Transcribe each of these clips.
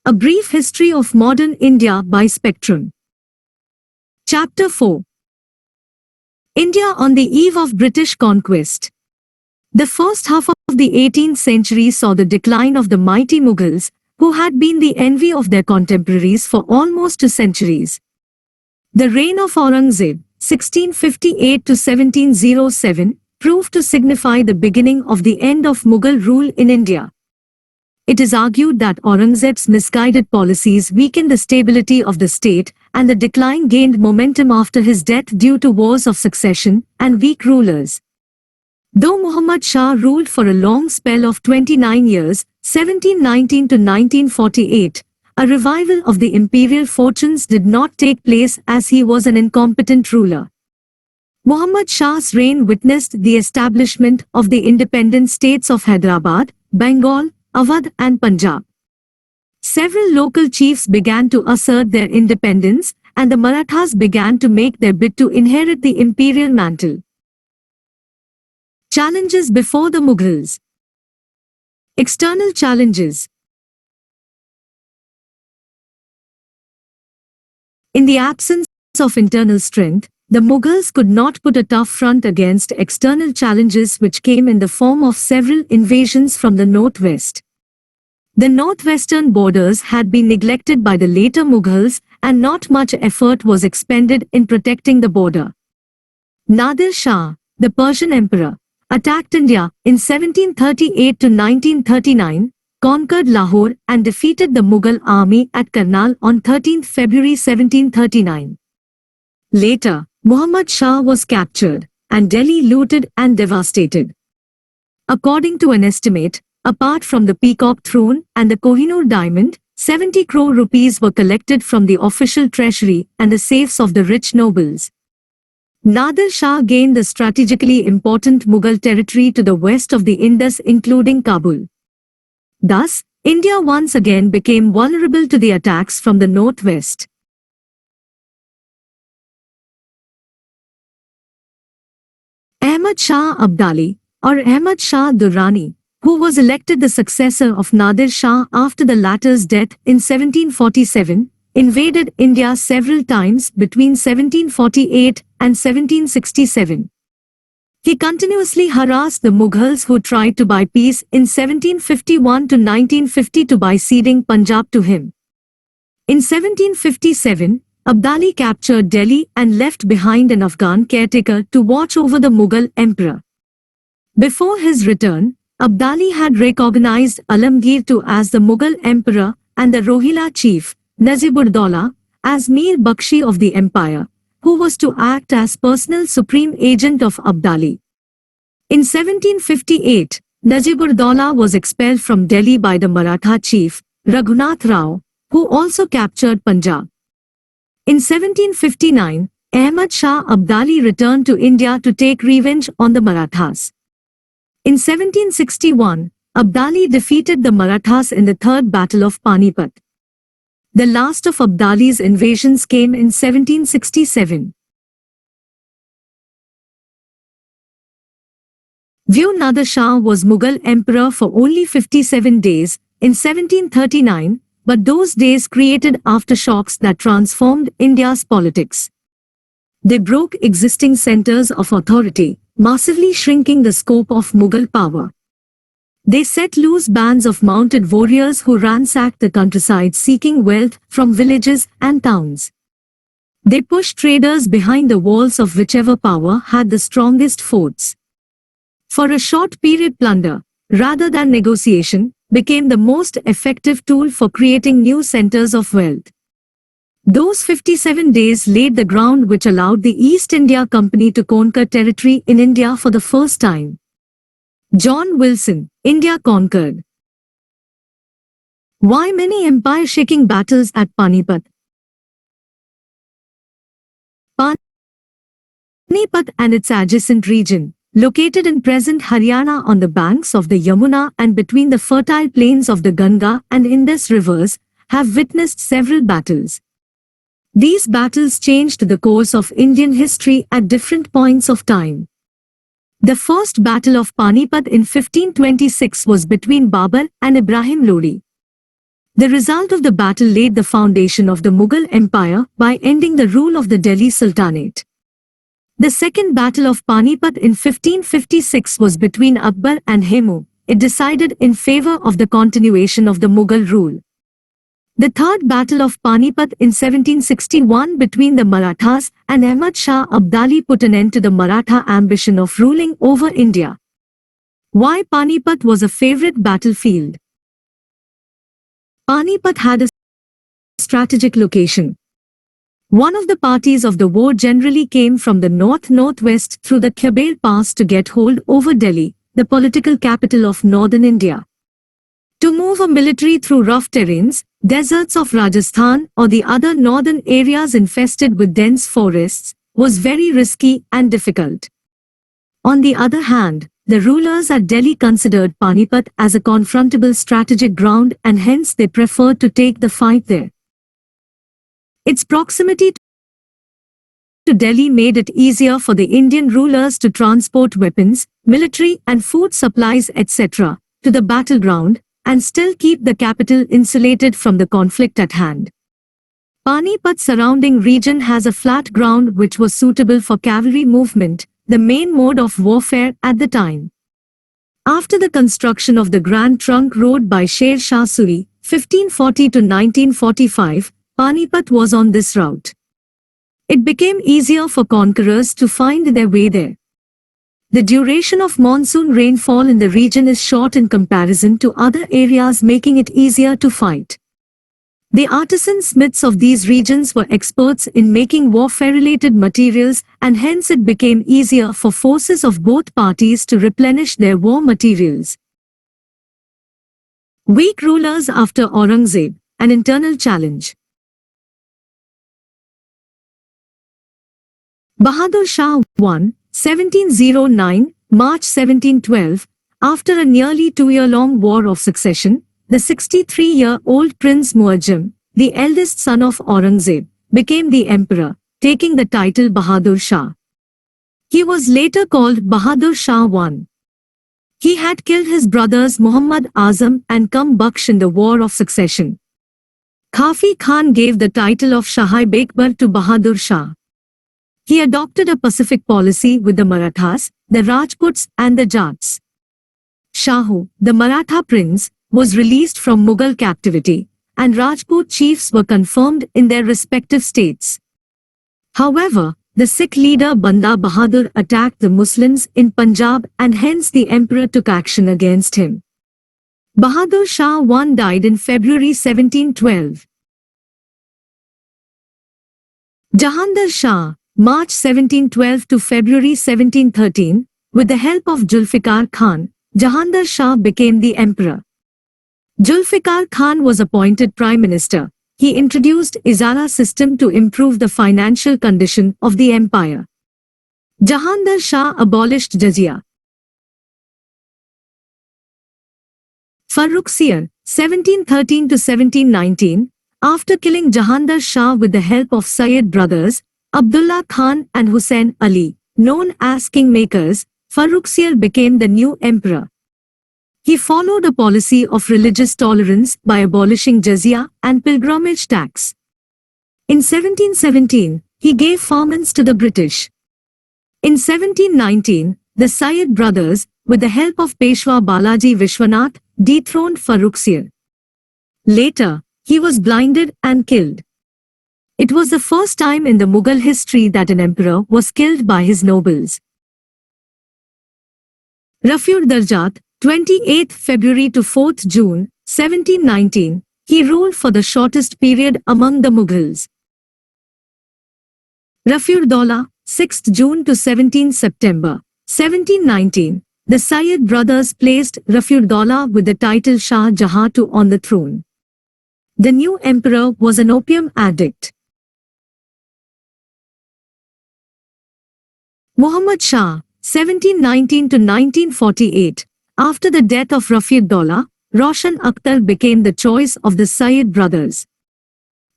A Brief History of Modern India by Spectrum. Chapter 4. India on the Eve of British Conquest. The first half of the 18th century saw the decline of the mighty Mughals, who had been the envy of their contemporaries for almost 2 centuries. The reign of Aurangzeb, 1658 to 1707, proved to signify the beginning of the end of Mughal rule in India. It is argued that Aurangzeb's misguided policies weakened the stability of the state, and the decline gained momentum after his death due to wars of succession and weak rulers. Though Muhammad Shah ruled for a long spell of 29 years, 1719 to 1948, a revival of the imperial fortunes did not take place as he was an incompetent ruler. Muhammad Shah's reign witnessed the establishment of the independent states of Hyderabad, Bengal, Awadh and Punjab. Several local chiefs began to assert their independence, and the Marathas began to make their bid to inherit the imperial mantle. Challenges before the Mughals. External challenges. In the absence of internal strength, the Mughals could not put a tough front against external challenges which came in the form of several invasions from the northwest. The northwestern borders had been neglected by the later Mughals, and not much effort was expended in protecting the border. Nadir Shah, the Persian emperor, attacked India in 1738 to 1939, conquered Lahore and defeated the Mughal army at Karnal on 13 February 1739. Later, Muhammad Shah was captured, and Delhi looted and devastated. According to an estimate, apart from the Peacock Throne and the Kohinoor Diamond, 70 crore rupees were collected from the official treasury and the safes of the rich nobles. Nadir Shah gained the strategically important Mughal territory to the west of the Indus, including Kabul. Thus, India once again became vulnerable to the attacks from the northwest. Ahmad Shah Abdali, or Ahmad Shah Durrani, who was elected the successor of Nadir Shah after the latter's death in 1747, invaded India several times between 1748 and 1767. He continuously harassed the Mughals who tried to buy peace in 1751 to 1952 by ceding Punjab to him. In 1757, Abdali captured Delhi and left behind an Afghan caretaker to watch over the Mughal emperor. Before his return, Abdali had recognized Alamgir II as the Mughal emperor and the Rohilla chief, Nazib-ud-Dawla, as Mir Bakshi of the empire, who was to act as personal supreme agent of Abdali. In 1758, Nazib-ud-Dawla was expelled from Delhi by the Maratha chief, Raghunath Rao, who also captured Punjab. In 1759, Ahmad Shah Abdali returned to India to take revenge on the Marathas. In 1761, Abdali defeated the Marathas in the Third Battle of Panipat. The last of Abdali's invasions came in 1767. Nadir Shah was Mughal emperor for only 57 days, in 1739, but those days created aftershocks that transformed India's politics. They broke existing centers of authority, massively shrinking the scope of Mughal power. They set loose bands of mounted warriors who ransacked the countryside seeking wealth from villages and towns. They pushed traders behind the walls of whichever power had the strongest forts. For a short period, plunder, rather than negotiation, became the most effective tool for creating new centers of wealth. Those 57 days laid the ground which allowed the East India Company to conquer territory in India for the first time. John Wilson, India conquered. Why many empire-shaking battles at Panipat? Panipat and its adjacent region, located in present Haryana on the banks of the Yamuna and between the fertile plains of the Ganga and Indus rivers, have witnessed several battles. These battles changed the course of Indian history at different points of time. The first battle of Panipat in 1526 was between Babur and Ibrahim Lodi. The result of the battle laid the foundation of the Mughal Empire by ending the rule of the Delhi Sultanate. The Second Battle of Panipat in 1556 was between Akbar and Hemu. It decided in favor of the continuation of the Mughal rule. The Third Battle of Panipat in 1761 between the Marathas and Ahmad Shah Abdali put an end to the Maratha ambition of ruling over India. Why Panipat was a favorite battlefield? Panipat had a strategic location. One of the parties of the war generally came from the north-northwest through the Khyber Pass to get hold over Delhi, the political capital of northern India. To move a military through rough terrains, deserts of Rajasthan or the other northern areas infested with dense forests, was very risky and difficult. On the other hand, the rulers at Delhi considered Panipat as a confrontable strategic ground and hence they preferred to take the fight there. Its proximity to Delhi made it easier for the Indian rulers to transport weapons, military and food supplies etc. to the battleground and still keep the capital insulated from the conflict at hand. Panipat's surrounding region has a flat ground which was suitable for cavalry movement, the main mode of warfare at the time. After the construction of the Grand Trunk Road by Sher Shah Suri, 1540 to 1945, Panipat was on this route. It became easier for conquerors to find their way there. The duration of monsoon rainfall in the region is short in comparison to other areas, making it easier to fight. The artisan smiths of these regions were experts in making warfare-related materials and hence it became easier for forces of both parties to replenish their war materials. Weak rulers after Aurangzeb, an internal challenge. Bahadur Shah I, 1709, March 1712, after a nearly 2-year-long war of succession, the 63-year-old Prince Muazzam, the eldest son of Aurangzeb, became the emperor, taking the title Bahadur Shah. He was later called Bahadur Shah I. He had killed his brothers Muhammad Azam and Kam Baksh in the war of succession. Khafi Khan gave the title of Shah-i-Bekbar to Bahadur Shah. He adopted a pacific policy with the Marathas, the Rajputs and the Jats. Shahu, the Maratha prince, was released from Mughal captivity, and Rajput chiefs were confirmed in their respective states. However, the Sikh leader Banda Bahadur attacked the Muslims in Punjab and hence the emperor took action against him. Bahadur Shah I died in February 1712. Jahandar Shah, March 1712 to February 1713, with the help of Zulfikar Khan, Jahandar Shah became the emperor. Zulfikar Khan was appointed prime minister. He introduced Izara system to improve the financial condition of the empire. Jahandar Shah abolished jizya. Farrukhsiyar, 1713 to 1719, after killing Jahandar Shah with the help of Sayyid brothers, Abdullah Khan and Hussain Ali, known as kingmakers, Farrukhsiyar became the new emperor. He followed a policy of religious tolerance by abolishing jizya and pilgrimage tax. In 1717, he gave farmlands to the British. In 1719, the Sayyid brothers, with the help of Peshwa Balaji Vishwanath, dethroned Farrukhsiyar. Later, he was blinded and killed. It was the first time in the Mughal history that an emperor was killed by his nobles. Rafiur Darjat, 28th February to 4th June, 1719, he ruled for the shortest period among the Mughals. Rafiur Daula, 6th June to 17th September, 1719, the Sayyid brothers placed Rafiur Daula with the title Shah Jahan II on the throne. The new emperor was an opium addict. Muhammad Shah, 1719 to 1948, after the death of Rafiur Daula, Roshan Akhtar became the choice of the Sayyid brothers.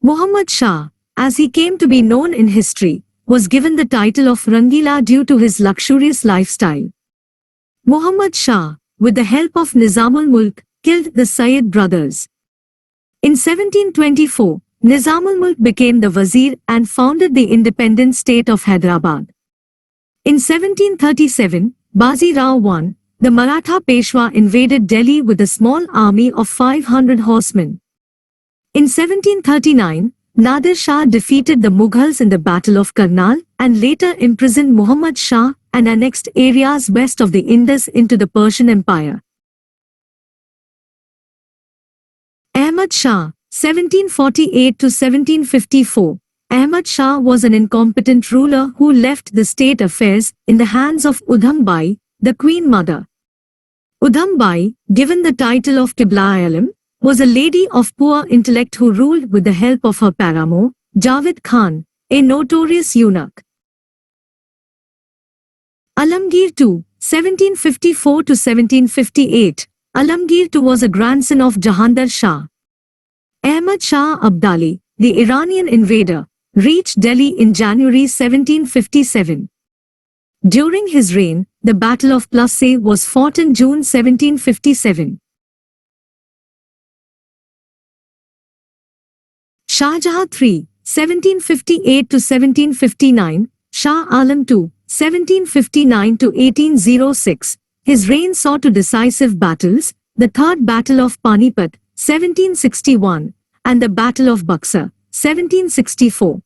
Muhammad Shah, as he came to be known in history, was given the title of Rangila due to his luxurious lifestyle. Muhammad Shah, with the help of Nizamul Mulk, killed the Sayyid brothers. In 1724, Nizamul-Mulk became the Wazir and founded the independent state of Hyderabad. In 1737, Bazi Rao I, the Maratha Peshwa invaded Delhi with a small army of 500 horsemen. In 1739, Nadir Shah defeated the Mughals in the Battle of Karnal and later imprisoned Muhammad Shah and annexed areas west of the Indus into the Persian Empire. Ahmad Shah, 1748 to 1754. Ahmad Shah was an incompetent ruler who left the state affairs in the hands of Udham Bai, the Queen Mother. Udham Bai, given the title of Qibla-e-Alam, was a lady of poor intellect who ruled with the help of her paramour, Javed Khan, a notorious eunuch. Alamgir II, 1754 to 1758. Alamgir II was a grandson of Jahandar Shah. Ahmad Shah Abdali, the Iranian invader, reached Delhi in January 1757. During his reign, the Battle of Plassey was fought in June 1757. Shah Jahan III, 1758 to 1759, Shah Alam II, 1759 to 1806. His reign saw two decisive battles, the Third Battle of Panipat, 1761, and the Battle of Buxar, 1764.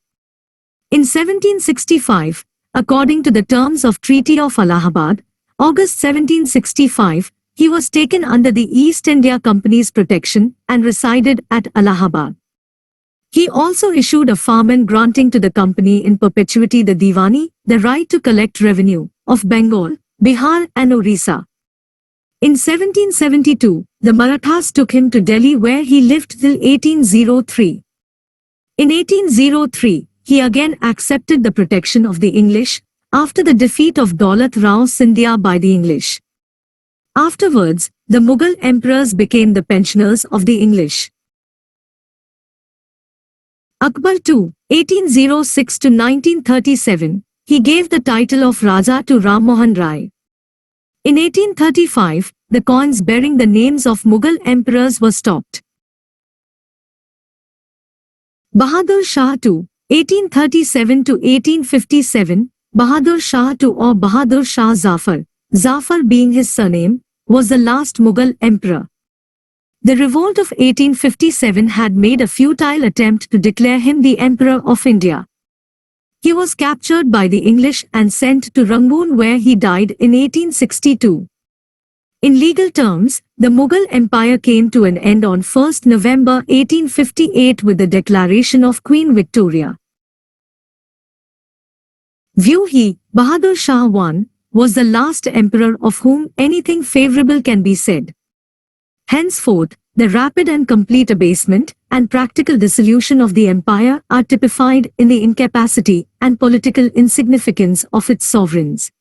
In 1765, according to the terms of Treaty of Allahabad, August 1765, he was taken under the East India Company's protection and resided at Allahabad. He also issued a farman granting to the company in perpetuity the Diwani, the right to collect revenue, of Bengal, Bihar and Orissa. In 1772, the Marathas took him to Delhi where he lived till 1803. In 1803, he again accepted the protection of the English, after the defeat of Daulat Rao Scindia by the English. Afterwards, the Mughal emperors became the pensioners of the English. Akbar II, 1806 to 1937, he gave the title of Raja to Ram Mohan Rai. In 1835, the coins bearing the names of Mughal emperors were stopped. Bahadur Shah II, 1837 to 1857, Bahadur Shah II or Bahadur Shah Zafar, Zafar being his surname, was the last Mughal emperor. The revolt of 1857 had made a futile attempt to declare him the Emperor of India. He was captured by the English and sent to Rangoon where he died in 1862. In legal terms, the Mughal Empire came to an end on 1 November 1858 with the declaration of Queen Victoria. He, Bahadur Shah I, was the last emperor of whom anything favorable can be said. Henceforth, the rapid and complete abasement and practical dissolution of the empire are typified in the incapacity and political insignificance of its sovereigns.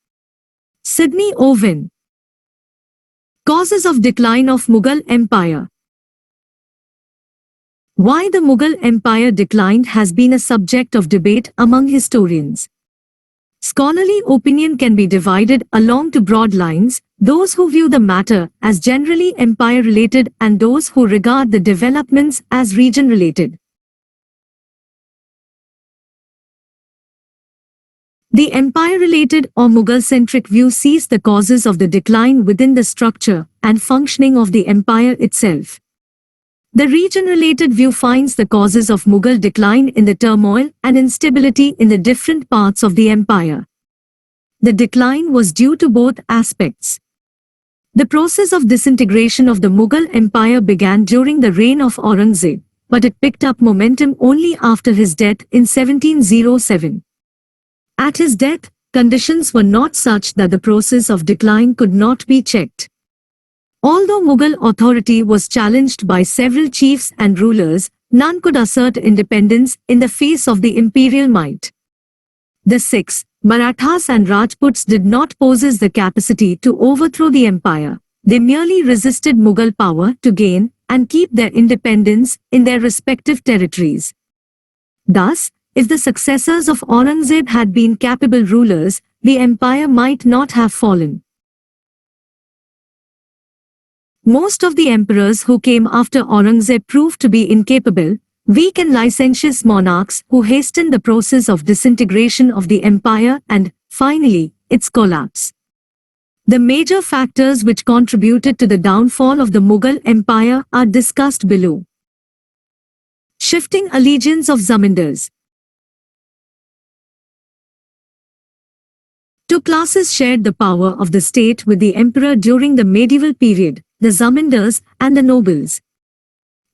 Sidney Owen. Causes of decline of Mughal Empire. Why the Mughal Empire declined has been a subject of debate among historians. Scholarly opinion can be divided along two broad lines, those who view the matter as generally empire-related and those who regard the developments as region-related. The empire-related or Mughal-centric view sees the causes of the decline within the structure and functioning of the empire itself. The region-related view finds the causes of Mughal decline in the turmoil and instability in the different parts of the empire. The decline was due to both aspects. The process of disintegration of the Mughal Empire began during the reign of Aurangzeb, but it picked up momentum only after his death in 1707. At his death, conditions were not such that the process of decline could not be checked. Although Mughal authority was challenged by several chiefs and rulers, none could assert independence in the face of the imperial might. The Sikhs, Marathas and Rajputs did not possess the capacity to overthrow the empire. They merely resisted Mughal power to gain and keep their independence in their respective territories. Thus, if the successors of Aurangzeb had been capable rulers, the empire might not have fallen. Most of the emperors who came after Aurangzeb proved to be incapable, weak and licentious monarchs who hastened the process of disintegration of the empire and, finally, its collapse. The major factors which contributed to the downfall of the Mughal Empire are discussed below. Shifting allegiance of Zamindars. Two classes shared the power of the state with the emperor during the medieval period, the Zamindars and the nobles.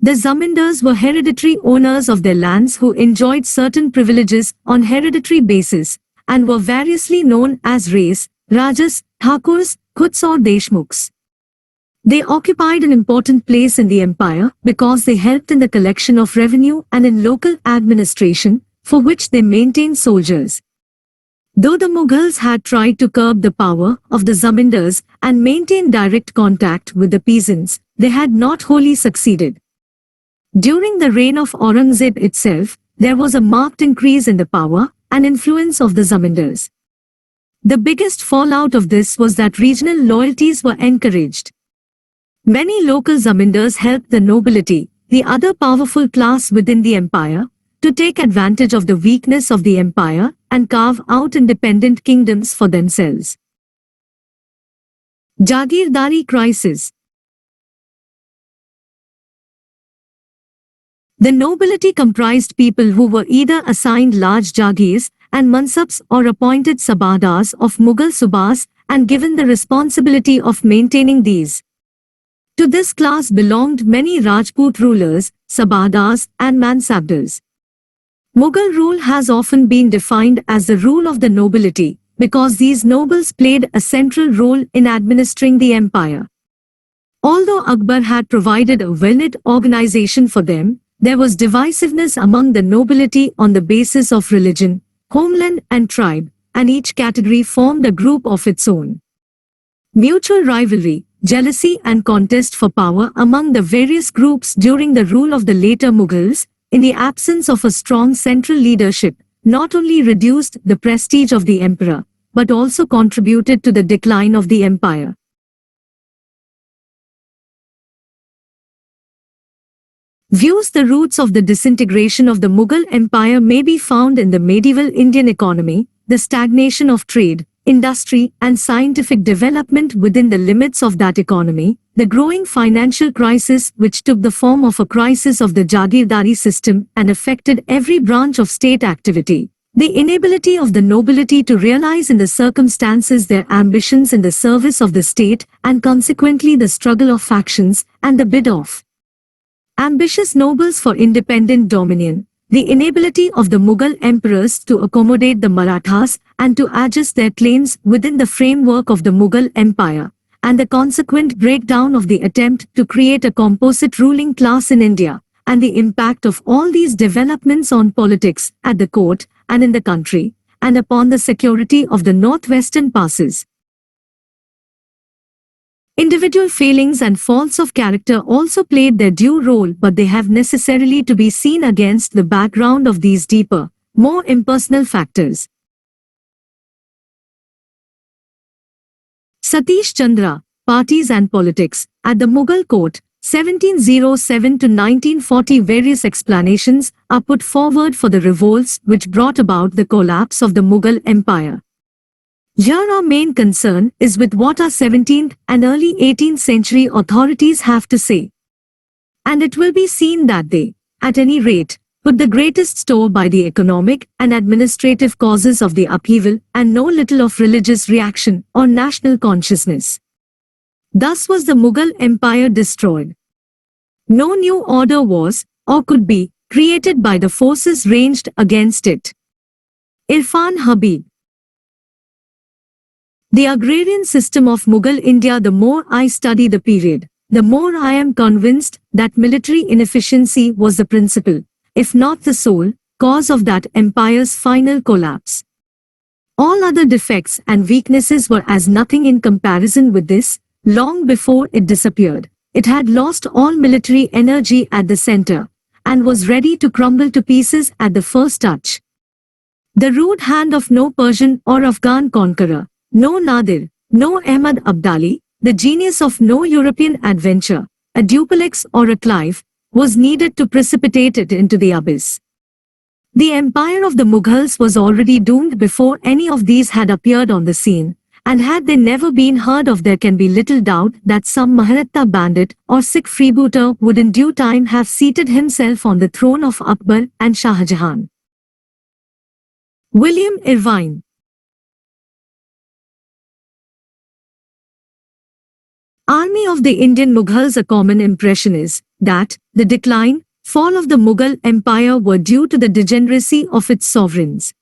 The Zamindars were hereditary owners of their lands who enjoyed certain privileges on hereditary basis and were variously known as Rais, Rajas, Thakurs, Khuts or Deshmukhs. They occupied an important place in the empire because they helped in the collection of revenue and in local administration, for which they maintained soldiers. Though the Mughals had tried to curb the power of the Zamindars and maintain direct contact with the peasants, they had not wholly succeeded. During the reign of Aurangzeb itself, there was a marked increase in the power and influence of the Zamindars. The biggest fallout of this was that regional loyalties were encouraged. Many local Zamindars helped the nobility, the other powerful class within the empire, to take advantage of the weakness of the empire and carve out independent kingdoms for themselves. Jagirdari crisis. The nobility comprised people who were either assigned large jagirs and mansabs or appointed sabadars of Mughal subas and given the responsibility of maintaining these. To this class belonged many Rajput rulers, sabadars and mansabdars. Mughal rule has often been defined as the rule of the nobility because these nobles played a central role in administering the empire. Although Akbar had provided a well-knit organization for them, there was divisiveness among the nobility on the basis of religion, homeland and tribe, and each category formed a group of its own. Mutual rivalry, jealousy and contest for power among the various groups during the rule of the later Mughals, in the absence of a strong central leadership, not only reduced the prestige of the emperor, but also contributed to the decline of the empire. Views. The roots of the disintegration of the Mughal Empire may be found in the medieval Indian economy, the stagnation of trade, industry and scientific development within the limits of that economy, the growing financial crisis which took the form of a crisis of the Jagirdari system and affected every branch of state activity, the inability of the nobility to realize in the circumstances their ambitions in the service of the state and consequently the struggle of factions and the bid of ambitious nobles for independent dominion, the inability of the Mughal emperors to accommodate the Marathas and to adjust their claims within the framework of the Mughal Empire, and the consequent breakdown of the attempt to create a composite ruling class in India, and the impact of all these developments on politics, at the court, and in the country, and upon the security of the northwestern passes. Individual failings and faults of character also played their due role, but they have necessarily to be seen against the background of these deeper, more impersonal factors. Satish Chandra, Parties and Politics, at the Mughal Court, 1707 to 1940. Various explanations are put forward for the revolts which brought about the collapse of the Mughal Empire. Here our main concern is with what our 17th and early 18th century authorities have to say. And it will be seen that they, at any rate, put the greatest store by the economic and administrative causes of the upheaval and no little of religious reaction or national consciousness. Thus was the Mughal Empire destroyed. No new order was, or could be, created by the forces ranged against it. Irfan Habib. The agrarian system of Mughal India. The more I study the period, the more I am convinced that military inefficiency was the principal, if not the sole, cause of that empire's final collapse. All other defects and weaknesses were as nothing in comparison with this. Long before it disappeared, it had lost all military energy at the center, and was ready to crumble to pieces at the first touch. The rude hand of no Persian or Afghan conqueror, no Nadir, no Ahmad Abdali, the genius of no European adventure, a Dupleix or a Clive, was needed to precipitate it into the abyss. The empire of the Mughals was already doomed before any of these had appeared on the scene, and had they never been heard of, there can be little doubt that some Maharatta bandit or Sikh freebooter would in due time have seated himself on the throne of Akbar and Shah Jahan. William Irvine. Army of the Indian Mughals. A common impression is that the decline, fall of the Mughal Empire were due to the degeneracy of its sovereigns.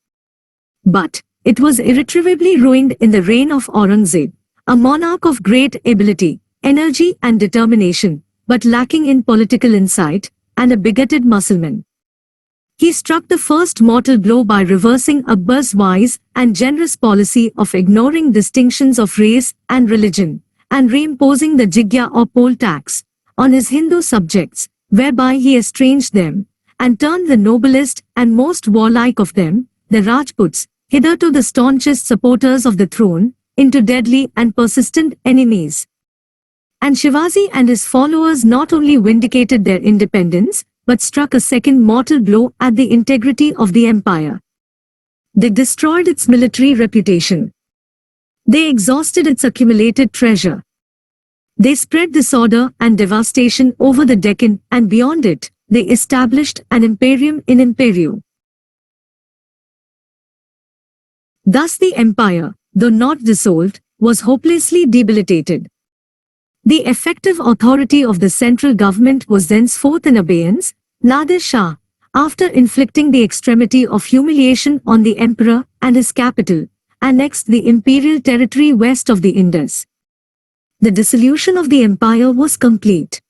But it was irretrievably ruined in the reign of Aurangzeb, a monarch of great ability, energy and determination, but lacking in political insight, and a bigoted Mussulman. He struck the first mortal blow by reversing Akbar's wise and generous policy of ignoring distinctions of race and religion, and reimposing the jizya or poll tax on his Hindu subjects, whereby he estranged them, and turned the noblest and most warlike of them, the Rajputs, hitherto the staunchest supporters of the throne, into deadly and persistent enemies. And Shivaji and his followers not only vindicated their independence, but struck a second mortal blow at the integrity of the empire. They destroyed its military reputation. They exhausted its accumulated treasure. They spread disorder and devastation over the Deccan, and beyond it, they established an imperium in imperio. Thus the empire, though not dissolved, was hopelessly debilitated. The effective authority of the central government was thenceforth in abeyance. Nadir Shah, after inflicting the extremity of humiliation on the emperor and his capital, annexed the imperial territory west of the Indus. The dissolution of the empire was complete.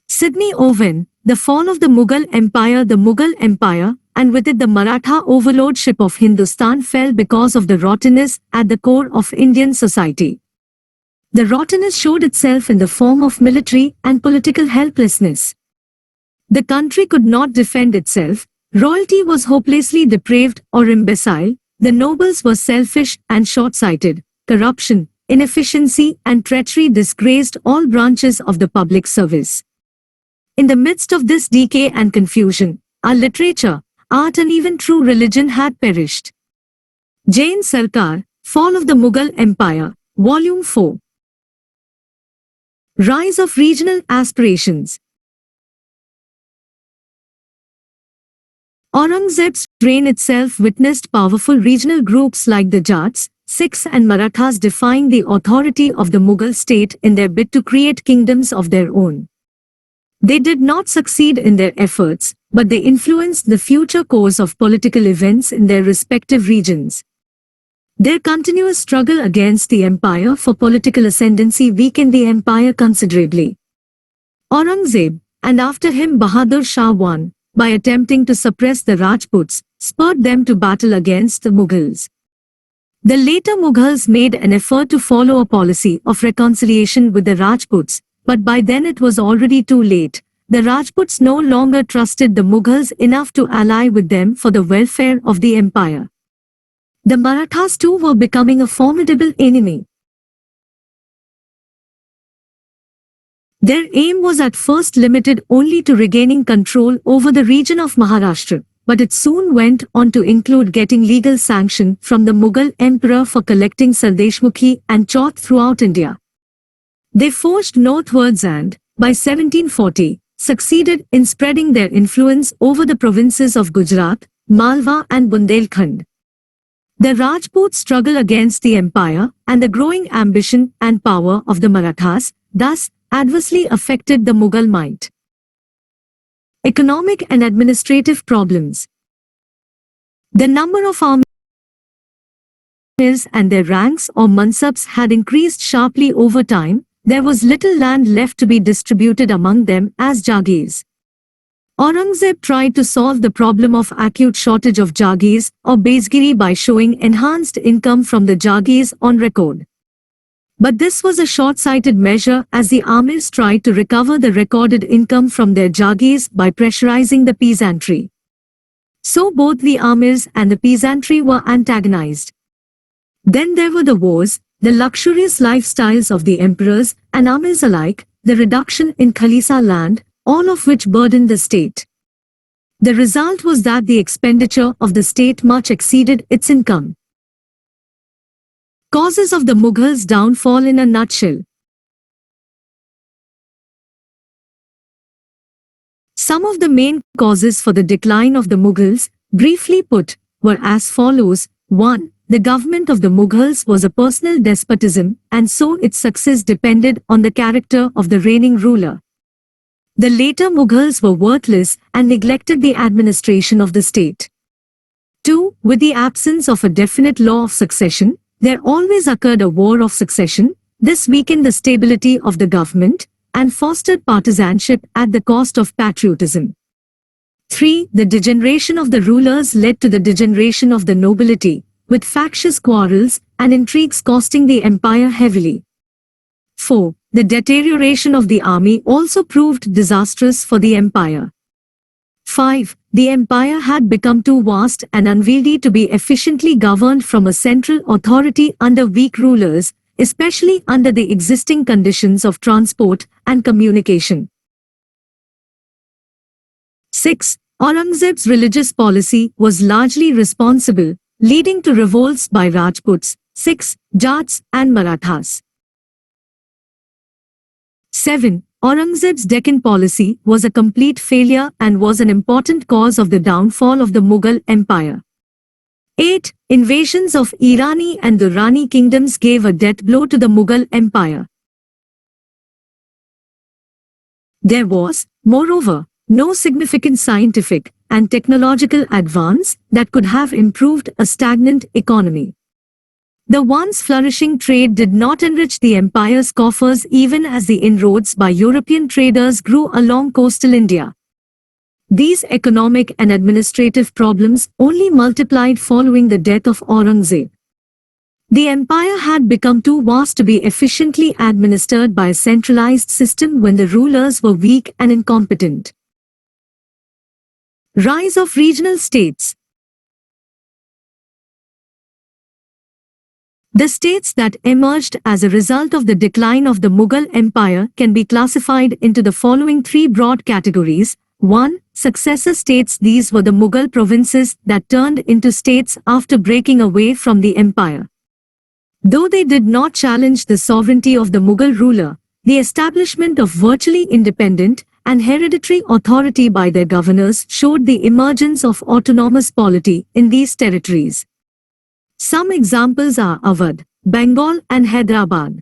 Sidney Owen, The Fall of the Mughal Empire. The Mughal Empire, and with it the Maratha overlordship of Hindustan, fell because of the rottenness at the core of Indian society. The rottenness showed itself in the form of military and political helplessness. The country could not defend itself, royalty was hopelessly depraved or imbecile, the nobles were selfish and short-sighted, corruption, inefficiency and treachery disgraced all branches of the public service. In the midst of this decay and confusion, our literature, art and even true religion had perished. Jain Sarkar, Fall of the Mughal Empire, Volume 4. Rise of Regional Aspirations. Aurangzeb's reign itself witnessed powerful regional groups like the Jats, Sikhs and Marathas defying the authority of the Mughal state in their bid to create kingdoms of their own. They did not succeed in their efforts, but they influenced the future course of political events in their respective regions. Their continuous struggle against the empire for political ascendancy weakened the empire considerably. Aurangzeb, and after him Bahadur Shah I, by attempting to suppress the Rajputs, spurred them to battle against the Mughals. The later Mughals made an effort to follow a policy of reconciliation with the Rajputs, but by then it was already too late. The Rajputs no longer trusted the Mughals enough to ally with them for the welfare of the empire. The Marathas too were becoming a formidable enemy. Their aim was at first limited only to regaining control over the region of Maharashtra, but it soon went on to include getting legal sanction from the Mughal emperor for collecting Sardeshmukhi and Chauth throughout India. They forged northwards and, by 1740, succeeded in spreading their influence over the provinces of Gujarat, Malwa and Bundelkhand. The Rajput struggle against the empire and the growing ambition and power of the Marathas thus adversely affected the Mughal might. Economic and administrative problems. The number of armies and their ranks or mansabs had increased sharply over time. There was little land left to be distributed among them as jagirs. Aurangzeb tried to solve the problem of acute shortage of jagirs or bezgiri by showing enhanced income from the jagirs on record. But this was a short-sighted measure as the amirs tried to recover the recorded income from their jagirs by pressurizing the peasantry. So both the amirs and the peasantry were antagonized. Then there were the wars, the luxurious lifestyles of the emperors and amirs alike, the reduction in Khalisa land, all of which burdened the state. The result was that the expenditure of the state much exceeded its income. Causes of the Mughals' downfall in a nutshell. Some of the main causes for the decline of the Mughals, briefly put, were as follows. 1. The government of the Mughals was a personal despotism, and so its success depended on the character of the reigning ruler. The later Mughals were worthless and neglected the administration of the state. 2. With the absence of a definite law of succession, there always occurred a war of succession. This weakened the stability of the government and fostered partisanship at the cost of patriotism. 3. The degeneration of the rulers led to the degeneration of the nobility, with factious quarrels and intrigues costing the empire heavily. 4. The deterioration of the army also proved disastrous for the empire. 5. The empire had become too vast and unwieldy to be efficiently governed from a central authority under weak rulers, especially under the existing conditions of transport and communication. 6. Aurangzeb's religious policy was largely responsible, leading to revolts by Rajputs, Sikhs, Jats, and Marathas. 7. Aurangzeb's Deccan policy was a complete failure and was an important cause of the downfall of the Mughal Empire. 8. Invasions of Irani and Durrani kingdoms gave a death blow to the Mughal Empire. There was, moreover, no significant scientific and technological advance that could have improved a stagnant economy. The once flourishing trade did not enrich the empire's coffers even as the inroads by European traders grew along coastal India. These economic and administrative problems only multiplied following the death of Aurangzeb. The empire had become too vast to be efficiently administered by a centralized system when the rulers were weak and incompetent. Rise of regional states. The states that emerged as a result of the decline of the Mughal Empire can be classified into the following three broad categories. 1. Successor states. These were the Mughal provinces that turned into states after breaking away from the empire. Though they did not challenge the sovereignty of the Mughal ruler, the establishment of virtually independent and hereditary authority by their governors showed the emergence of autonomous polity in these territories. Some examples are Awadh, Bengal, and Hyderabad.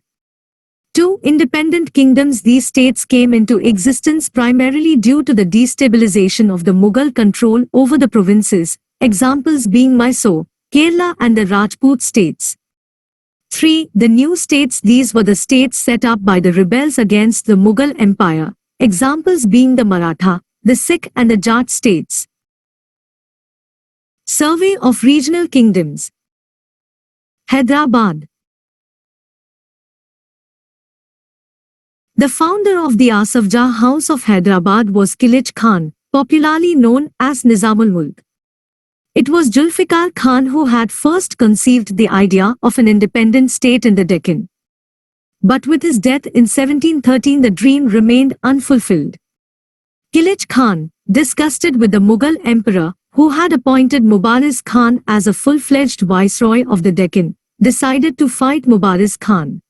2. Independent kingdoms. These states came into existence primarily due to the destabilization of the Mughal control over the provinces, examples being Mysore, Kerala, and the Rajput states. 3. The new states. These were the states set up by the rebels against the Mughal Empire, examples being the Maratha, the Sikh, and the Jat states. Survey of regional kingdoms. Hyderabad. The founder of the Asafjah House of Hyderabad was Qilij Khan, popularly known as Nizamul Mulk. It was Zulfikar Khan who had first conceived the idea of an independent state in the Deccan. But with his death in 1713 the dream remained unfulfilled. Qilij Khan, disgusted with the Mughal emperor, who had appointed Mubarak Khan as a full-fledged viceroy of the Deccan, decided to fight Mubarak Khan.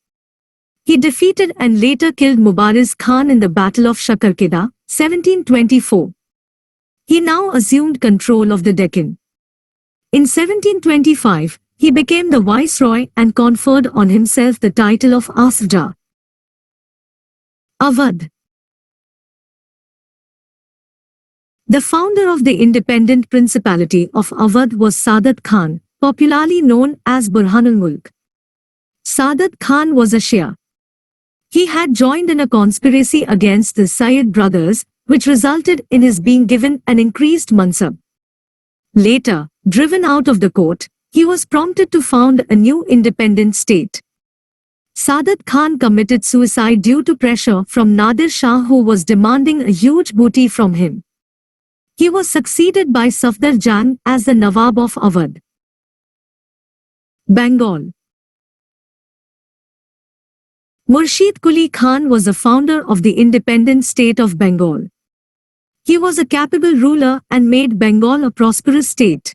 He defeated and later killed Mubarak Khan in the Battle of Shakarkeda, 1724. He now assumed control of the Deccan. In 1725, he became the viceroy and conferred on himself the title of Asafjah. Awadh. The founder of the independent principality of Awadh was Saadat Khan, popularly known as Burhanul Mulk. Saadat Khan was a Shia. He had joined in a conspiracy against the Sayyid brothers, which resulted in his being given an increased mansab. Later, driven out of the court, he was prompted to found a new independent state. Saadat Khan committed suicide due to pressure from Nadir Shah, who was demanding a huge booty from him. He was succeeded by Safdar Jang as the Nawab of Awadh. Bengal. Murshid Quli Khan was the founder of the independent state of Bengal. He was a capable ruler and made Bengal a prosperous state.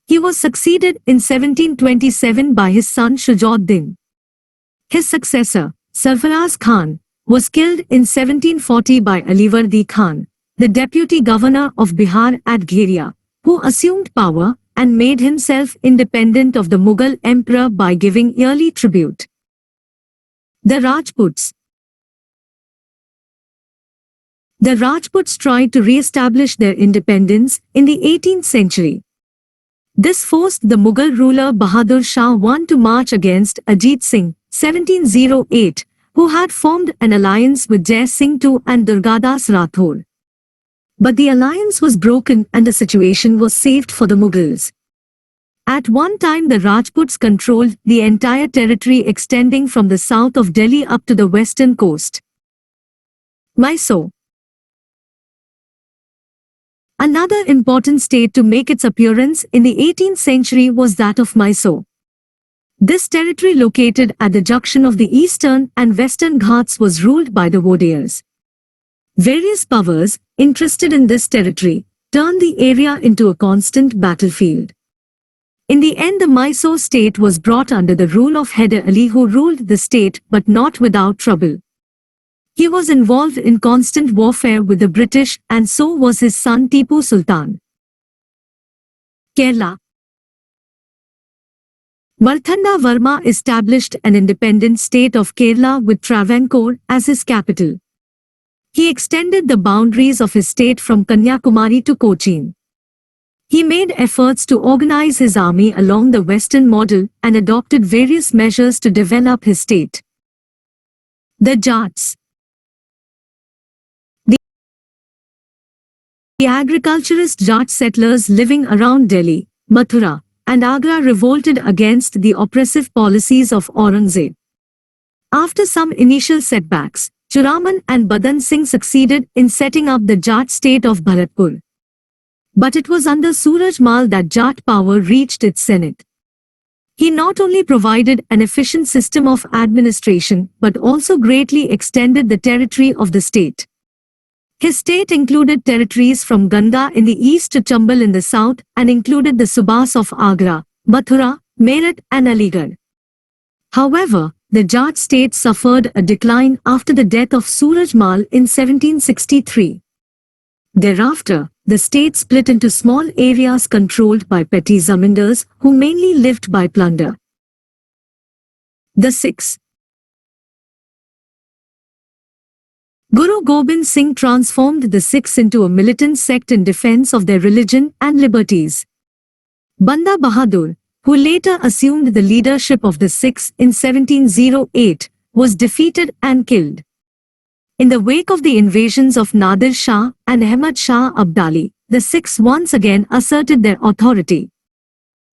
He was succeeded in 1727 by his son Shujaud-Din. His successor, Sarfaraz Khan, was killed in 1740 by Alivardi Khan, the deputy governor of Bihar at Gheria, who assumed power and made himself independent of the Mughal emperor by giving yearly tribute. The Rajputs. The Rajputs tried to re-establish their independence in the 18th century. This forced the Mughal ruler Bahadur Shah I to march against Ajit Singh, 1708, who had formed an alliance with Jai Singh II and Durgadas Rathore. But the alliance was broken and the situation was saved for the Mughals. At one time the Rajputs controlled the entire territory extending from the south of Delhi up to the western coast. Mysore. Another important state to make its appearance in the 18th century was that of Mysore. This territory located at the junction of the eastern and western Ghats was ruled by the Wadiyars. Various powers, interested in this territory, turned the area into a constant battlefield. In the end the Mysore state was brought under the rule of Hyder Ali, who ruled the state but not without trouble. He was involved in constant warfare with the British and so was his son Tipu Sultan. Kerala. Marthanda Varma established an independent state of Kerala with Travancore as his capital. He extended the boundaries of his state from Kanyakumari to Cochin. He made efforts to organize his army along the western model and adopted various measures to develop his state. The Jats. The agriculturist Jat settlers living around Delhi, Mathura, and Agra revolted against the oppressive policies of Aurangzeb. After some initial setbacks, Churaman and Badan Singh succeeded in setting up the Jat state of Bharatpur. But it was under Suraj Mal that Jat power reached its zenith. He not only provided an efficient system of administration but also greatly extended the territory of the state. His state included territories from Ganda in the east to Chambal in the south and included the Subas of Agra, Mathura, Meerut and Aligarh. However, the Jat state suffered a decline after the death of Suraj Mal in 1763. Thereafter, the state split into small areas controlled by petty zamindars who mainly lived by plunder. The Sikhs. Guru Gobind Singh transformed the Sikhs into a militant sect in defense of their religion and liberties. Banda Bahadur, who later assumed the leadership of the Sikhs in 1708, was defeated and killed. In the wake of the invasions of Nadir Shah and Ahmad Shah Abdali, the Sikhs once again asserted their authority.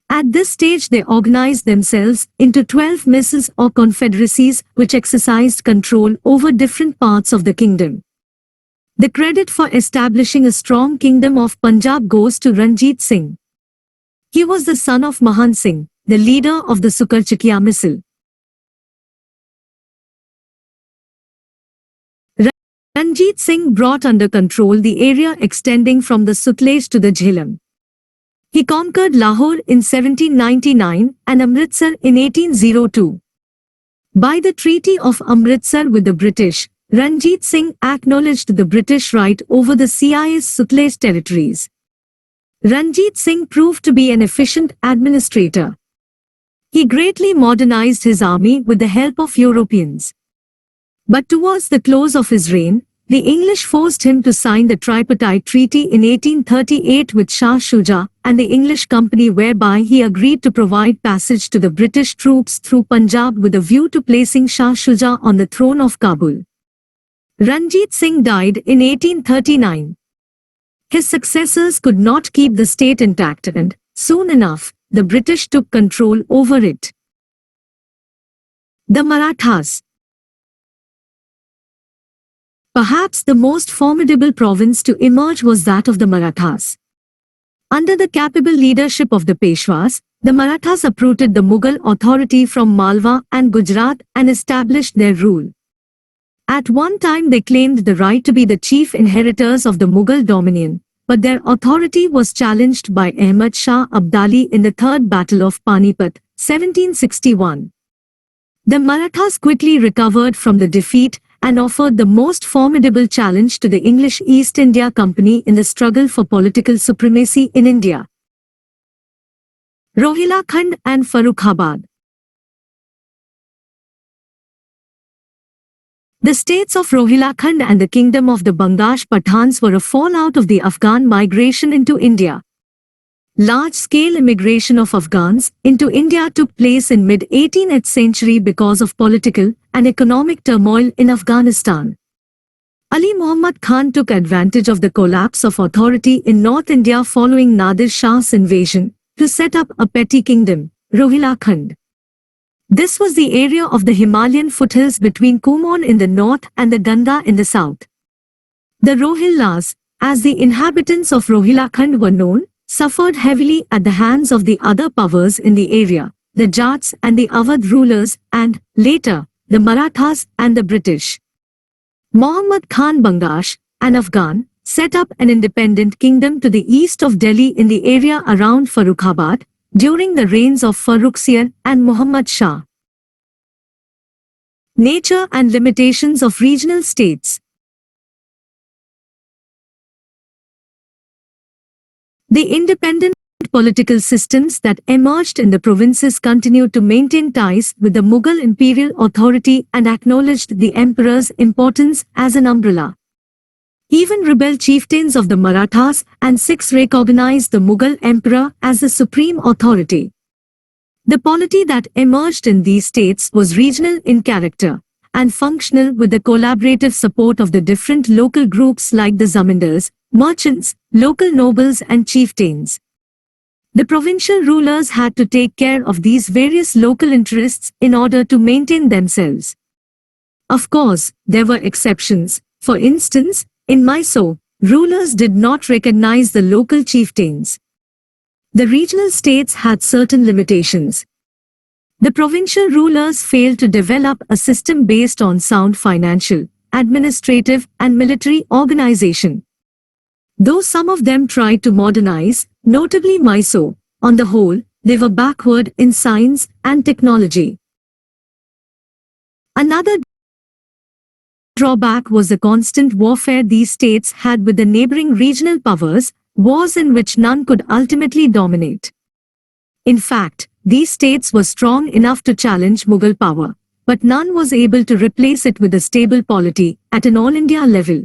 At this stage they organized themselves into 12 misls or confederacies which exercised control over different parts of the kingdom. The credit for establishing a strong kingdom of Punjab goes to Ranjit Singh. He was the son of Mahan Singh, the leader of the Sukarchakia misl. Ranjit Singh brought under control the area extending from the Sutlej to the Jhelum. He conquered Lahore in 1799 and Amritsar in 1802. By the Treaty of Amritsar with the British, Ranjit Singh acknowledged the British right over the CIS Sutlej territories. Ranjit Singh proved to be an efficient administrator. He greatly modernized his army with the help of Europeans. But towards the close of his reign, the English forced him to sign the Tripartite Treaty in 1838 with Shah Shuja and the English Company, whereby he agreed to provide passage to the British troops through Punjab with a view to placing Shah Shuja on the throne of Kabul. Ranjit Singh died in 1839. His successors could not keep the state intact and, soon enough, the British took control over it. The Marathas. Perhaps the most formidable province to emerge was that of the Marathas. Under the capable leadership of the Peshwas, the Marathas uprooted the Mughal authority from Malwa and Gujarat and established their rule. At one time they claimed the right to be the chief inheritors of the Mughal dominion, but their authority was challenged by Ahmad Shah Abdali in the Third Battle of Panipat, 1761. The Marathas quickly recovered from the defeat and offered the most formidable challenge to the English East India Company in the struggle for political supremacy in India. Rohilkhand and Farrukhabad. The states of Rohilkhand and the kingdom of the Bangash Pathans were a fallout of the Afghan migration into India. Large-scale immigration of Afghans into India took place in mid-18th century because of political and economic turmoil in Afghanistan. Ali Muhammad Khan took advantage of the collapse of authority in North India following Nadir Shah's invasion to set up a petty kingdom, Rohilkhand. This was the area of the Himalayan foothills between Kumaon in the north and the Ganga in the south. The Rohillas, as the inhabitants of Rohilkhand were known, suffered heavily at the hands of the other powers in the area, the Jats and the Awadh rulers and, later, the Marathas and the British. Muhammad Khan Bangash, an Afghan, set up an independent kingdom to the east of Delhi in the area around Farrukhabad during the reigns of Farrukhsiyar and Muhammad Shah. Nature and limitations of regional states. The independent political systems that emerged in the provinces continued to maintain ties with the Mughal imperial authority and acknowledged the emperor's importance as an umbrella. Even rebel chieftains of the Marathas and Sikhs recognized the Mughal emperor as the supreme authority. The polity that emerged in these states was regional in character and functional with the collaborative support of the different local groups like the zamindars, merchants, local nobles and chieftains. The provincial rulers had to take care of these various local interests in order to maintain themselves. Of course, there were exceptions. For instance, in Mysore, rulers did not recognize the local chieftains. The regional states had certain limitations. The provincial rulers failed to develop a system based on sound financial, administrative, and military organization. Though some of them tried to modernize, notably Mysore, on the whole, they were backward in science and technology. Another drawback was the constant warfare these states had with the neighboring regional powers, wars in which none could ultimately dominate. In fact, these states were strong enough to challenge Mughal power, but none was able to replace it with a stable polity at an all-India level.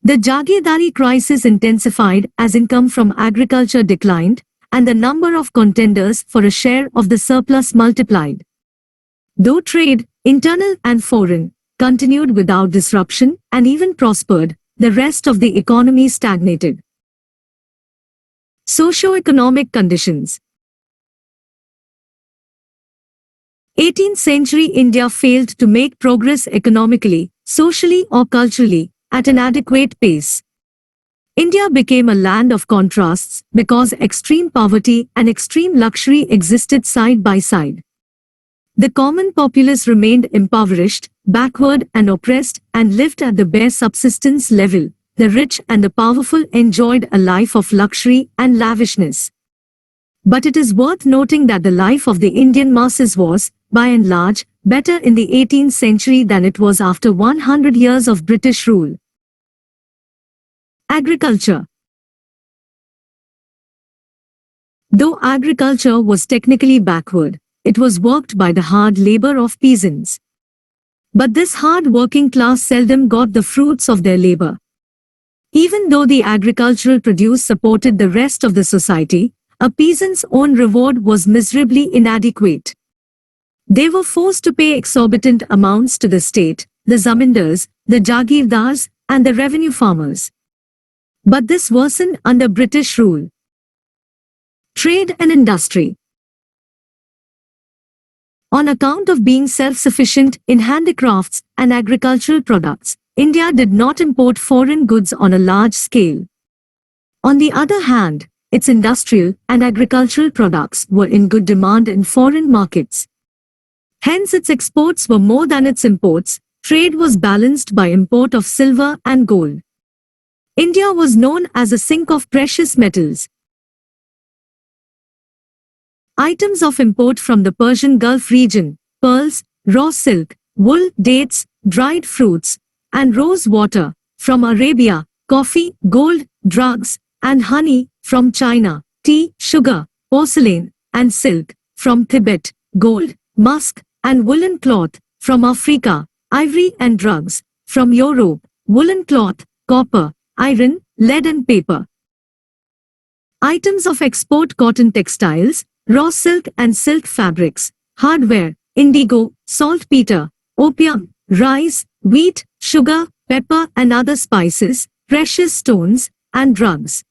The Jagirdari crisis intensified as income from agriculture declined, and the number of contenders for a share of the surplus multiplied. Though trade, internal and foreign, continued without disruption and even prospered, the rest of the economy stagnated. Socio-economic conditions. 18th century India failed to make progress economically, socially or culturally at an adequate pace. India became a land of contrasts because extreme poverty and extreme luxury existed side by side. The common populace remained impoverished, backward and oppressed and lived at the bare subsistence level. The rich and the powerful enjoyed a life of luxury and lavishness. But it is worth noting that the life of the Indian masses was, by and large, better in the 18th century than it was after 100 years of British rule. Agriculture. Though agriculture was technically backward, it was worked by the hard labor of peasants. But this hard working class seldom got the fruits of their labor. Even though the agricultural produce supported the rest of the society, a peasant's own reward was miserably inadequate. They were forced to pay exorbitant amounts to the state, the zamindars, the jagirdars, and the revenue farmers. But this worsened under British rule. Trade and industry. On account of being self-sufficient in handicrafts and agricultural products, India did not import foreign goods on a large scale. On the other hand, its industrial and agricultural products were in good demand in foreign markets. Hence its exports were more than its imports. Trade was balanced by import of silver and gold. India was known as a sink of precious metals. Items of import from the Persian Gulf region: pearls, raw silk, wool, dates, dried fruits, and rose water; from Arabia, coffee, gold, drugs, and honey; from China, tea, sugar, porcelain, and silk; from Tibet, gold, musk, and woolen cloth; from Africa, ivory and drugs; from Europe, woolen cloth, copper, iron, lead and paper. Items of export: cotton textiles, raw silk and silk fabrics, hardware, indigo, saltpeter, opium, rice, wheat, sugar, pepper and other spices, precious stones, and drugs.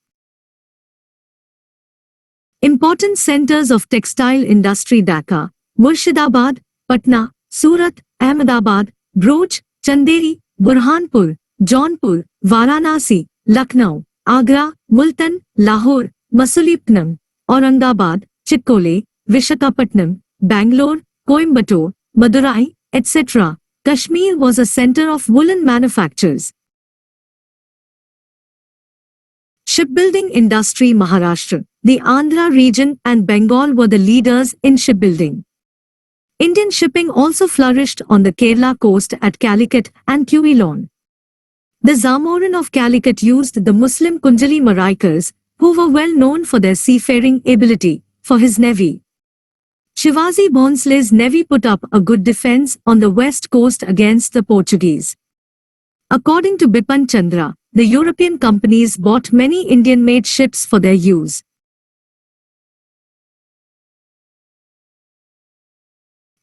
Important centers of textile industry: Dhaka, Murshidabad, Patna, Surat, Ahmedabad, Bhuj, Chanderi, Burhanpur, Jaunpur, Varanasi, Lucknow, Agra, Multan, Lahore, Masulipatam, Aurangabad, Chitkole, Vishakhapatnam, Bangalore, Coimbatore, Madurai, etc. Kashmir was a center of woolen manufactures. Shipbuilding industry: Maharashtra, the Andhra region and Bengal were the leaders in shipbuilding. Indian shipping also flourished on the Kerala coast at Calicut and Quilon. The Zamorin of Calicut used the Muslim Kunjali Maraikars, who were well known for their seafaring ability, for his navy. Shivaji Bhonsle's navy put up a good defense on the west coast against the Portuguese. According to Bipan Chandra, the European companies bought many Indian-made ships for their use.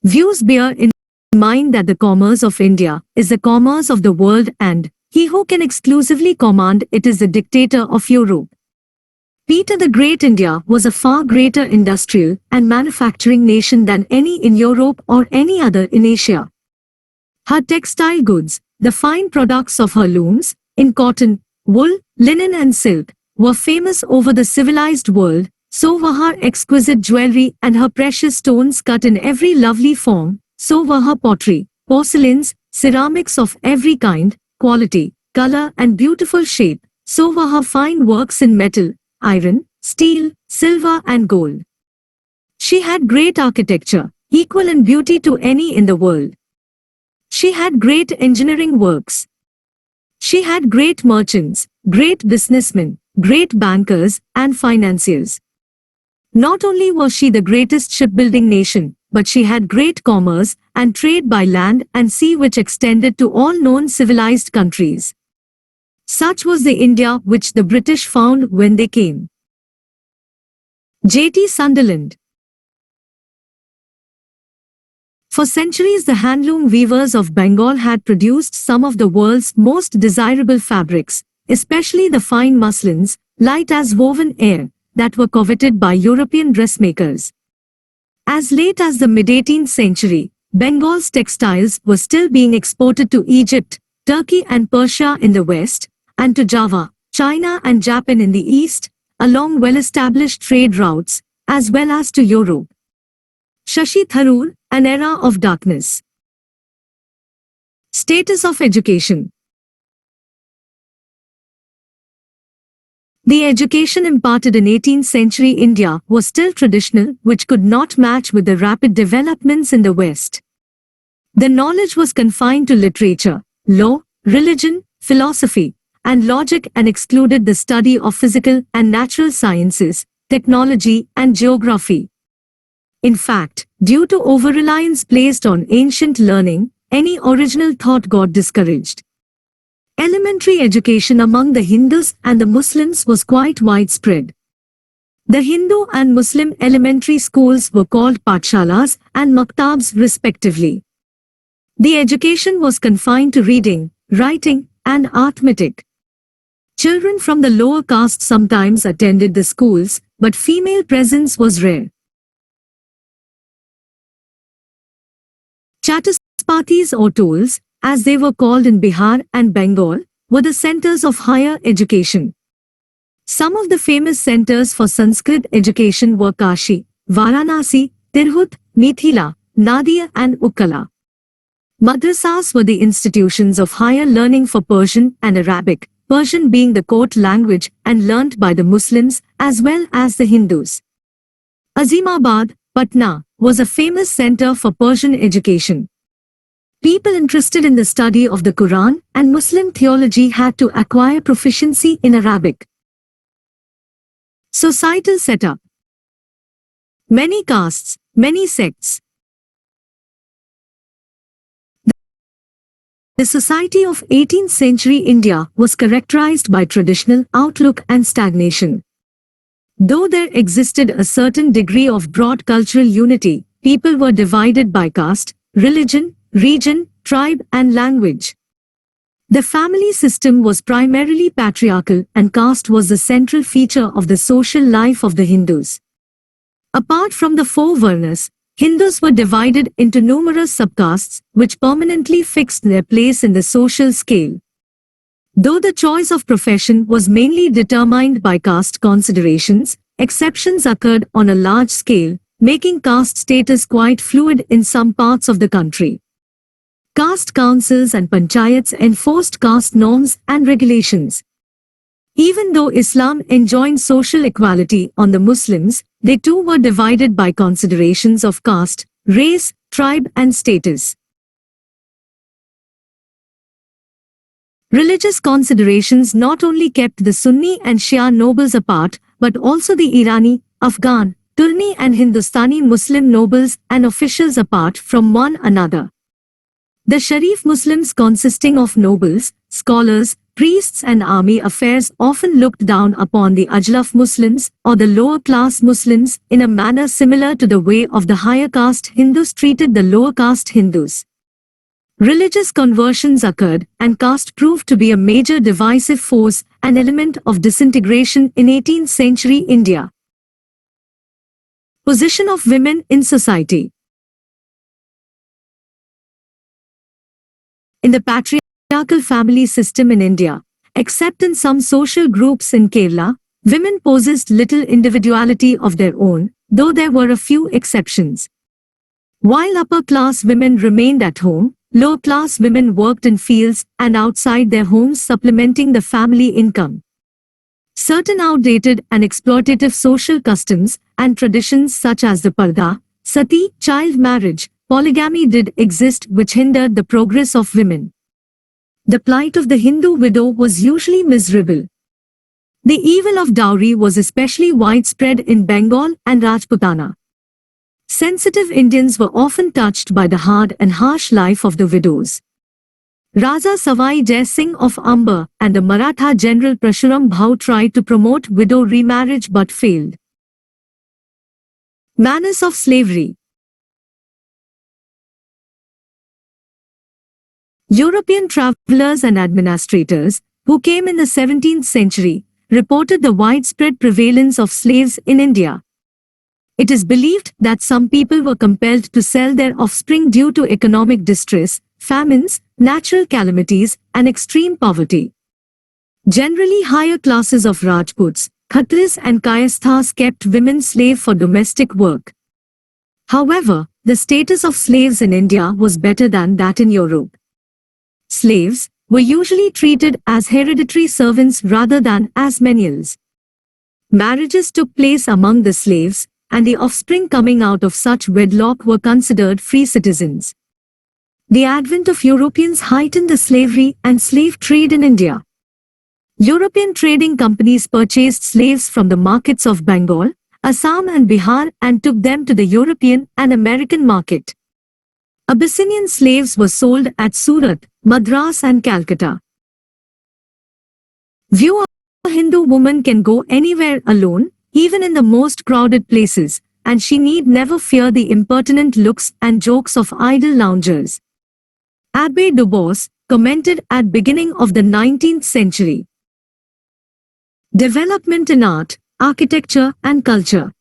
Views bear in mind that the commerce of India is the commerce of the world, and he who can exclusively command it is the dictator of Europe. Peter the Great: India was a far greater industrial and manufacturing nation than any in Europe or any other in Asia. Her textile goods, the fine products of her looms, in cotton, wool, linen and silk, were famous over the civilized world. So were her exquisite jewelry and her precious stones cut in every lovely form. So were her pottery, porcelains, ceramics of every kind, quality, color and beautiful shape. So were her fine works in metal, iron, steel, silver and gold. She had great architecture, equal in beauty to any in the world. She had great engineering works. She had great merchants, great businessmen, great bankers and financiers. Not only was she the greatest shipbuilding nation, but she had great commerce and trade by land and sea which extended to all known civilized countries. Such was the India which the British found when they came. J.T. Sunderland. For centuries the handloom weavers of Bengal had produced some of the world's most desirable fabrics, especially the fine muslins, light as woven air, that were coveted by European dressmakers. As late as the mid-18th century, Bengal's textiles were still being exported to Egypt, Turkey and Persia in the west, and to Java, China and Japan in the east, along well-established trade routes, as well as to Europe. Shashi Tharoor, An Era of Darkness. Status of education. The education imparted in 18th century India was still traditional, which could not match with the rapid developments in the West. The knowledge was confined to literature, law, religion, philosophy, and logic and excluded the study of physical and natural sciences, technology, and geography. In fact, due to over-reliance placed on ancient learning, any original thought got discouraged. Elementary education among the Hindus and the Muslims was quite widespread. The Hindu and Muslim elementary schools were called patshalas and maktabs respectively. The education was confined to reading, writing, and arithmetic. Children from the lower caste sometimes attended the schools, but female presence was rare. Chatuspatis or tolls, as they were called in Bihar and Bengal, were the centers of higher education. Some of the famous centers for Sanskrit education were Kashi, Varanasi, Tirhut, Mithila, Nadia and Ukkala. Madrasas were the institutions of higher learning for Persian and Arabic, Persian being the court language and learnt by the Muslims as well as the Hindus. Azimabad, Patna, was a famous center for Persian education. People interested in the study of the Quran and Muslim theology had to acquire proficiency in Arabic. Societal setup. Many castes, many sects. The society of 18th century India was characterized by traditional outlook and stagnation. Though there existed a certain degree of broad cultural unity, people were divided by caste, religion, region, tribe and language. The family system was primarily patriarchal and caste was the central feature of the social life of the Hindus. Apart from the four Varnas, Hindus were divided into numerous subcastes which permanently fixed their place in the social scale. Though the choice of profession was mainly determined by caste considerations, exceptions occurred on a large scale, making caste status quite fluid in some parts of the country. Caste councils and panchayats enforced caste norms and regulations. Even though Islam enjoined social equality on the Muslims, they too were divided by considerations of caste, race, tribe and status. Religious considerations not only kept the Sunni and Shia nobles apart, but also the Irani, Afghan, Turni and Hindustani Muslim nobles and officials apart from one another. The Sharif Muslims consisting of nobles, scholars, priests and army affairs often looked down upon the Ajlaf Muslims or the lower class Muslims in a manner similar to the way of the higher caste Hindus treated the lower caste Hindus. Religious conversions occurred and caste proved to be a major divisive force, an element of disintegration in 18th century India. Position of women in society. In the patriarchal family system in India, except in some social groups in Kerala, women possessed little individuality of their own, though there were a few exceptions. While upper-class women remained at home, lower-class women worked in fields and outside their homes supplementing the family income. Certain outdated and exploitative social customs and traditions such as the parda, sati, child marriage, polygamy did exist which hindered the progress of women. The plight of the Hindu widow was usually miserable. The evil of dowry was especially widespread in Bengal and Rajputana. Sensitive Indians were often touched by the hard and harsh life of the widows. Raja Savai Jai Singh of Amba and the Maratha general Prashuram Bhau tried to promote widow remarriage but failed. Manners of slavery. European travelers and administrators, who came in the 17th century, reported the widespread prevalence of slaves in India. It is believed that some people were compelled to sell their offspring due to economic distress, famines, natural calamities, and extreme poverty. Generally higher classes of Rajputs, Khatris and Kayasthas kept women slave for domestic work. However, the status of slaves in India was better than that in Europe. Slaves were usually treated as hereditary servants rather than as menials. Marriages took place among the slaves, and the offspring coming out of such wedlock were considered free citizens. The advent of Europeans heightened the slavery and slave trade in India. European trading companies purchased slaves from the markets of Bengal, Assam and Bihar and took them to the European and American market. Abyssinian slaves were sold at Surat, Madras and Calcutta. View: a Hindu woman can go anywhere alone, even in the most crowded places, and she need never fear the impertinent looks and jokes of idle loungers. Abbé Dubos commented at beginning of the 19th century. Development in art, architecture and culture.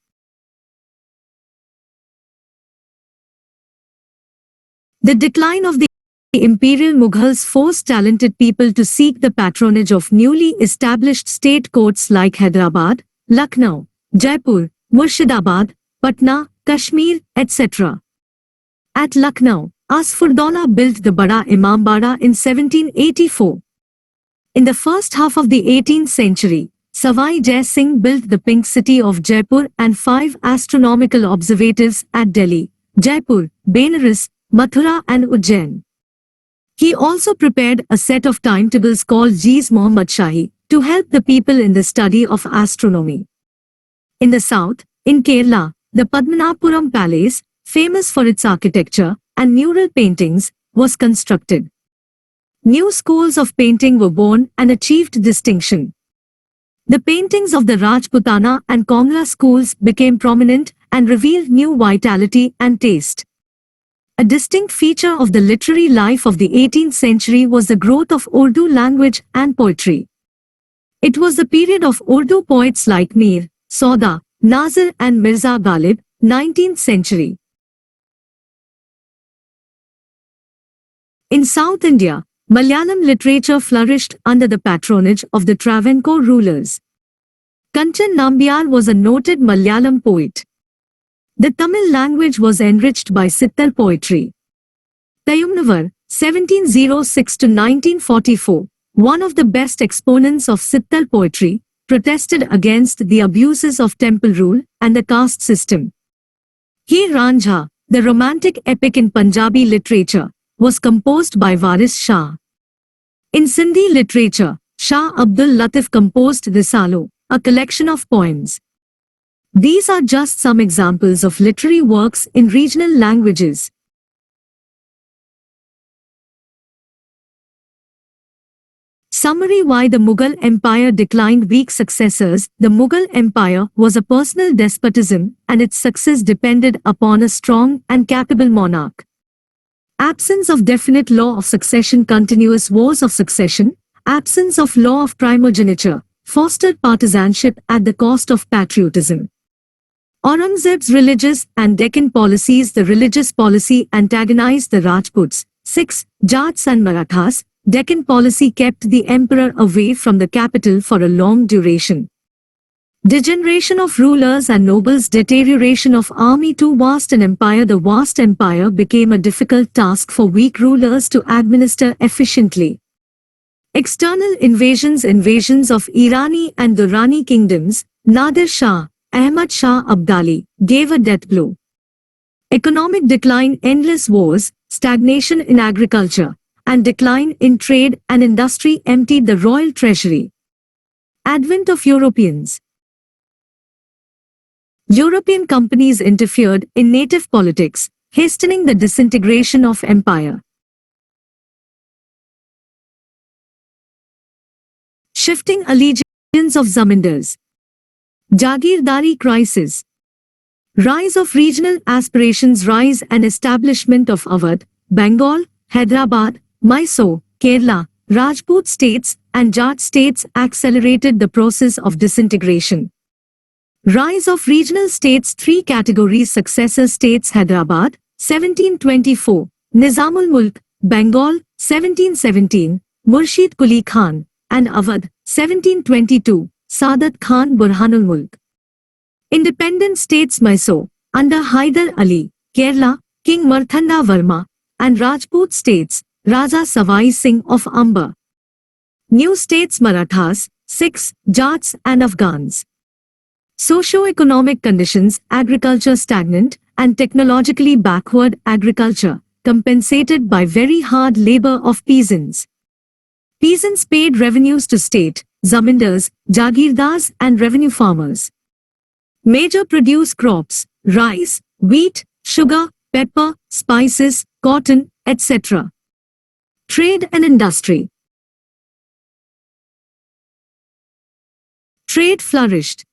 The decline of the The imperial Mughals forced talented people to seek the patronage of newly established state courts like Hyderabad, Lucknow, Jaipur, Murshidabad, Patna, Kashmir, etc. At Lucknow, Asfurdollah built the Bada Imambara in 1784. In the first half of the 18th century, Savai Jai Singh built the Pink City of Jaipur and 5 astronomical observatories at Delhi, Jaipur, Benares, Mathura and Ujjain. He also prepared a set of timetables called Jeez Muhammad Shahi to help the people in the study of astronomy. In the south, in Kerala, the Padmanapuram Palace, famous for its architecture and mural paintings, was constructed. New schools of painting were born and achieved distinction. The paintings of the Rajputana and Kongla schools became prominent and revealed new vitality and taste. A distinct feature of the literary life of the 18th century was the growth of Urdu language and poetry. It was the period of Urdu poets like Mir, Sauda, Nazir and Mirza Ghalib, 19th century. In South India, Malayalam literature flourished under the patronage of the Travancore rulers. Kanchan Nambiar was a noted Malayalam poet. The Tamil language was enriched by Sittal poetry. Tayumnavar, 1706 to 1944, one of the best exponents of Sittal poetry, protested against the abuses of temple rule and the caste system. Heer Ranjha, the romantic epic in Punjabi literature, was composed by Waris Shah. In Sindhi literature, Shah Abdul Latif composed Risalo, a collection of poems. These are just some examples of literary works in regional languages. Summary: why the Mughal Empire declined. Weak successors. The Mughal Empire was a personal despotism, and its success depended upon a strong and capable monarch. Absence of definite law of succession. Continuous wars of succession, absence of law of primogeniture, fostered partisanship at the cost of patriotism. Aurangzeb's religious and Deccan policies. The religious policy antagonized the Rajputs, Sikhs, Jats and Marathas. Deccan policy kept the emperor away from the capital for a long duration. Degeneration of rulers and nobles. Deterioration of army. Too vast an empire. The vast empire became a difficult task for weak rulers to administer efficiently. External invasions. Invasions of Irani and Durrani kingdoms. Nadir Shah, Ahmad Shah Abdali, gave a death blow. Economic decline. Endless wars, stagnation in agriculture, and decline in trade and industry emptied the royal treasury. Advent of Europeans. European companies interfered in native politics, hastening the disintegration of empire. Shifting allegiance of zamindars. Jagirdari crisis. Rise of regional aspirations. Rise and establishment of Awadh, Bengal, Hyderabad, Mysore, Kerala, Rajput states and Jat states accelerated the process of disintegration. Rise of regional states. 3 categories. Successor states. Hyderabad, 1724, Nizamul Mulk, Bengal, 1717, Murshid Quli Khan, and Awadh, 1722, Sadat Khan Burhanul Mulk. Independent states. Mysore, under Haidar Ali, Kerala, King Marthanda Varma, and Rajput states, Raja Savai Singh of Amba. New states. Marathas, Sikhs, Jats and Afghans. Socio-economic conditions. Agriculture stagnant and technologically backward. Agriculture compensated by very hard labor of peasants. Peasants paid revenues to state, zamindars, jagirdars and revenue farmers. Major produce crops: rice, wheat, sugar, pepper, spices, cotton, etc. Trade and industry. Trade flourished.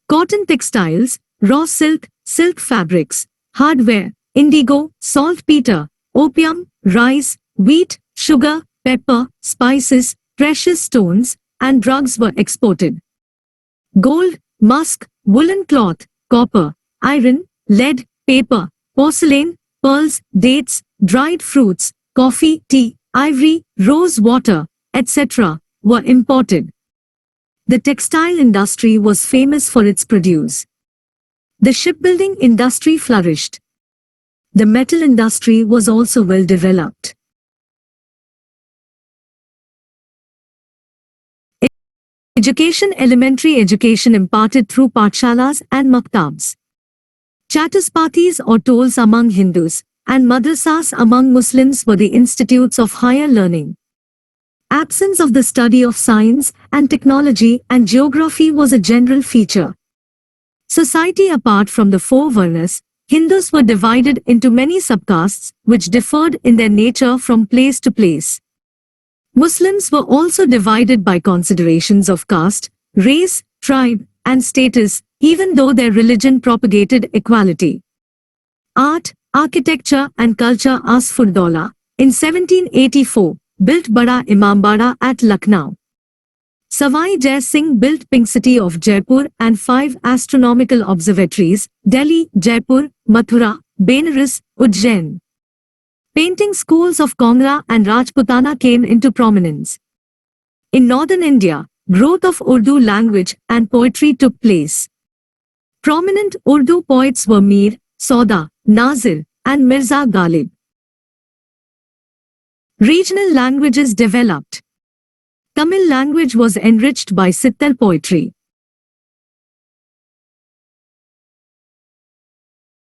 Cotton textiles, raw silk, silk fabrics, hardware, indigo, saltpeter, opium, rice, wheat, sugar, pepper, spices, precious stones, and drugs were exported. Gold, musk, woolen cloth, copper, iron, lead, paper, porcelain, pearls, dates, dried fruits, coffee, tea, ivory, rose water, etc., were imported. The textile industry was famous for its produce. The shipbuilding industry flourished. The metal industry was also well developed. Education: elementary education imparted through pathshalas and maktabs. Chatuspatis or tolls among Hindus, and madrasas among Muslims were the institutes of higher learning. Absence of the study of science and technology and geography was a general feature. Society: apart from the four varnas, Hindus were divided into many subcastes which differed in their nature from place to place. Muslims were also divided by considerations of caste, race, tribe, and status, even though their religion propagated equality. Art, architecture and culture: Asfuddaulah, in 1784, built Bada Imambara at Lucknow. Savai Jai Singh built Pink City of Jaipur and 5 astronomical observatories: Delhi, Jaipur, Mathura, Benares, Ujjain. Painting schools of Kangra and Rajputana came into prominence. In northern India, growth of Urdu language and poetry took place. Prominent Urdu poets were Mir, Sauda, Nazir, and Mirza Ghalib. Regional languages developed. Tamil language was enriched by Sittal poetry.